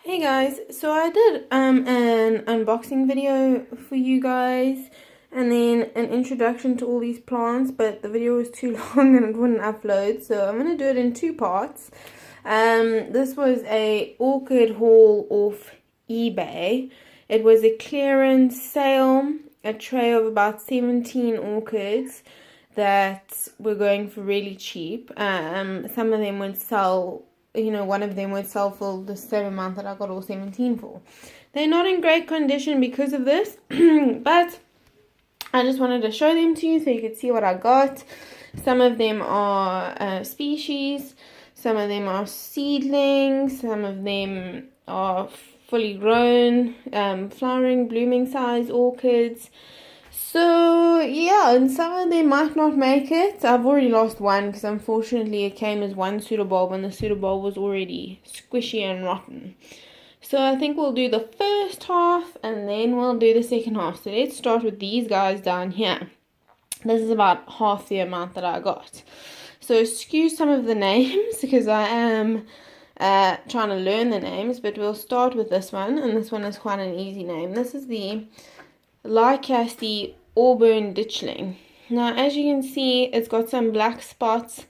Hey guys, so I did an unboxing video for you guys and then an introduction to all these plants, but the video was too long and it wouldn't upload, so I'm going to do it in two parts. This was a orchid haul off eBay. It was a clearance sale, a tray of about 17 orchids that were going for really cheap. Some of them would sell, one of them would sell for the same amount that I got all 17 for. They're not in great condition because of this, but I just wanted to show them to you so you could see what I got. Some of them are species, some of them are seedlings, some of them are fully grown, flowering, blooming size orchids. So yeah, and some of them might not make it. I've already lost one because unfortunately it came as one pseudobulb and the pseudobulb was already squishy and rotten. So I think we'll do the first half and then we'll do the second half. So let's start with these guys down here. This is about half the amount that I got. So excuse some of the names because I am trying to learn the names, but we'll start with this one, and this one is quite an easy name. This is the Lycaste Auburn Ditchling. Now, as you can see, it's got some black spots.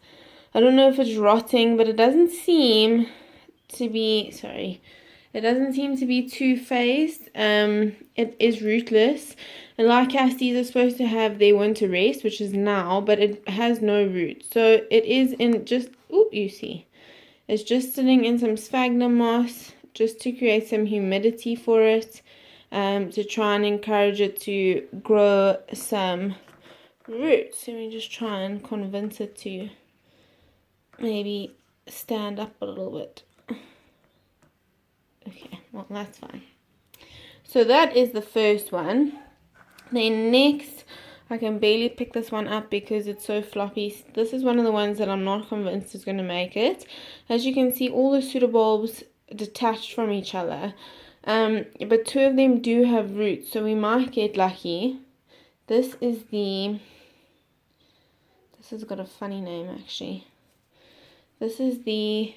I don't know if it's rotting, but it doesn't seem to be, it doesn't seem to be two-phased. It is rootless. And Lycastes are supposed to have their winter rest, which is now, but it has no roots. So it is in just, you see, it's just sitting in some sphagnum moss just to create some humidity for it. To try and encourage it to grow some roots. Let me just try and convince it to maybe stand up a little bit. Okay, well that's fine. So that is the first one. Then next, I can barely pick this one up because it's so floppy. This is one of the ones that I'm not convinced is going to make it. As you can see, all the pseudobulbs detached from each other. But two of them do have roots, so we might get lucky. This has got a funny name actually. This is the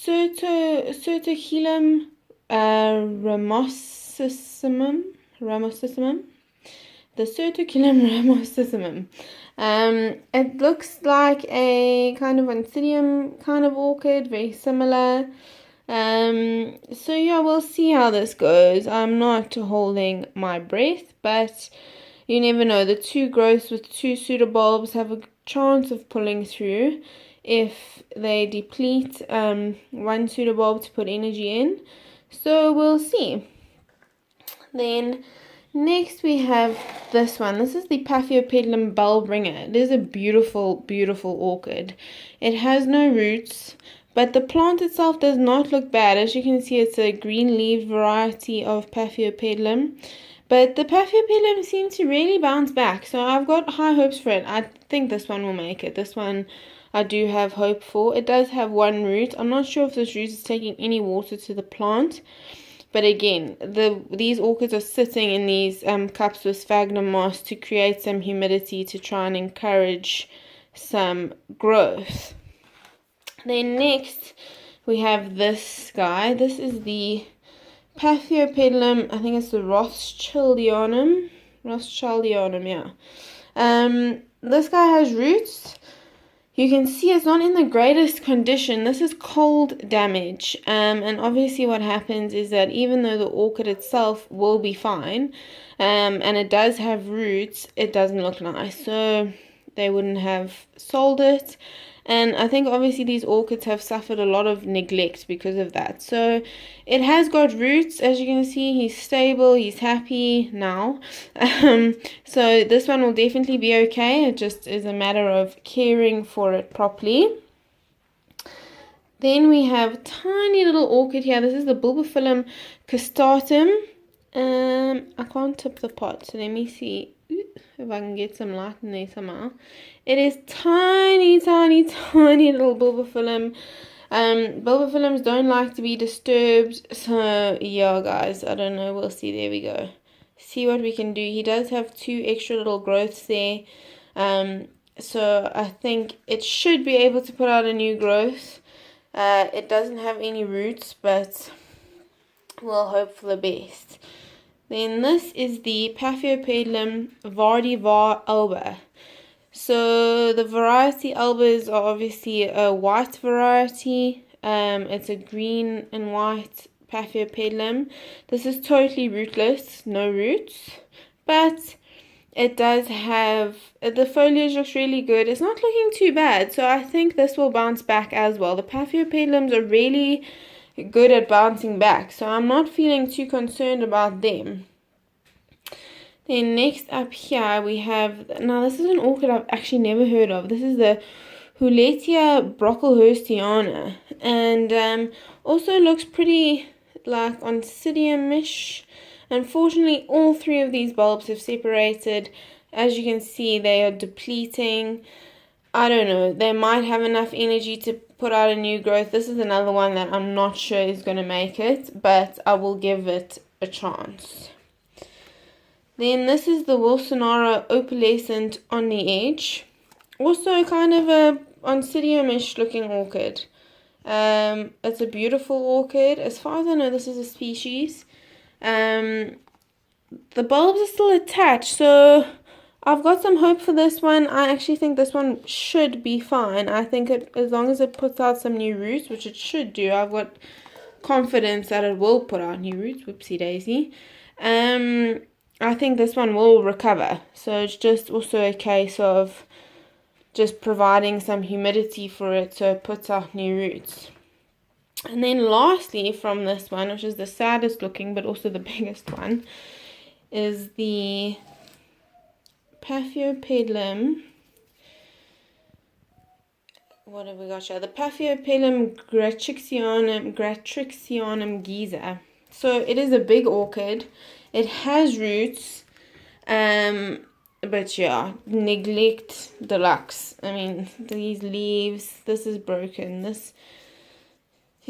Certochilum ramosissimum. The Certochilum ramosissimum. It looks like a kind of Oncidium kind of orchid, very similar. So yeah, we'll see how this goes. I'm not holding my breath, but you never know. The two growths with two pseudobulbs have a chance of pulling through if they deplete one pseudobulb to put energy in. So we'll see. Then next we have this one. This is the Paphiopedilum bulbringer. It is a beautiful, beautiful orchid. It has no roots, but the plant itself does not look bad. As you can see, it's a green-leaved variety of Paphiopedilum. But the Paphiopedilum seems to really bounce back, so I've got high hopes for it. I think this one will make it. This one I do have hope for. It does have one root. I'm not sure if this root is taking any water to the plant. But again, these orchids are sitting in these cups with sphagnum moss to create some humidity to try and encourage some growth. Then next we have this guy. This is the Paphiopedilum, I think it's the Rothschildianum, yeah. This guy has roots. You can see it's not in the greatest condition. This is cold damage. And obviously what happens is that even though the orchid itself will be fine, and it does have roots, it doesn't look nice. So they wouldn't have sold it. And I think obviously these orchids have suffered a lot of neglect because of that. So it has got roots. As you can see, he's stable, he's happy now. So this one will definitely be okay. It just is a matter of caring for it properly. Then we have a tiny little orchid here. This is the Bulbophyllum cristatum. I can't tip the pot, so let me see if I can get some light in there somehow. It is tiny, tiny, tiny little Bulbophyllum. Bulbophyllums don't like to be disturbed. So yeah, guys, I don't know. We'll see. There we go. See what we can do. He does have two extra little growths there. So I think it should be able to put out a new growth. It doesn't have any roots, but we'll hope for the best. Then this is the Paphiopedilum vardivar alba. So the variety albas are obviously a white variety. It's a green and white Paphiopedilum. This is totally rootless, no roots, but it does have, the foliage looks really good. It's not looking too bad, so I think this will bounce back as well. The Paphiopedilums are really good at bouncing back, so I'm not feeling too concerned about them. Then next up here we have, now this is an orchid I've actually never heard of. This is the Huletia brocklehurstiana, and also looks pretty like oncidium-ish. Unfortunately, all three of these bulbs have separated. As you can see, they are depleting. I don't know, they might have enough energy to put out a new growth. This is another one that I'm not sure is going to make it, but I will give it a chance. Then this is the Wilsonara opalescent on the edge. Also kind of a oncidium-ish looking orchid. It's a beautiful orchid. As far as I know, this is a species. The bulbs are still attached, so I've got some hope for this one. I actually think this one should be fine. I think as long as it puts out some new roots, which it should do, I've got confidence that it will put out new roots. Whoopsie daisy. I think this one will recover. So it's just also a case of just providing some humidity for it so it puts out new roots. And then lastly from this one, which is the saddest looking but also the biggest one, is the Paphiopedilum. What have we got here? The Paphiopedilum gratricianum Giza. So it is a big orchid. It has roots, but yeah, neglect deluxe. I mean, these leaves, this is broken. This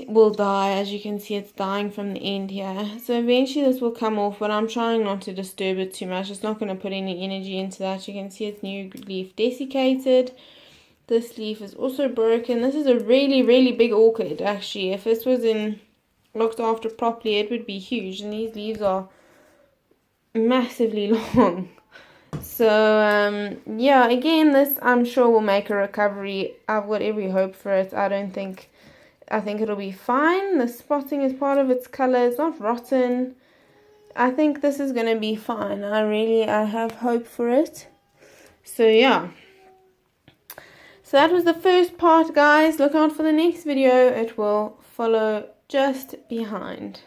will die. As you can see, it's dying from the end here. So eventually this will come off, but I'm trying not to disturb it too much. It's not going to put any energy into that. You can see its new leaf desiccated. This leaf is also broken. This is a really, really big orchid, actually. If this was looked after properly, it would be huge. And these leaves are massively long. So yeah, again, this I'm sure will make a recovery. I've got every hope for it. I think it'll be fine. The spotting is part of its color. It's not rotten. I think this is going to be fine. I have hope for it. So yeah. So that was the first part, guys. Look out for the next video. It will follow just behind.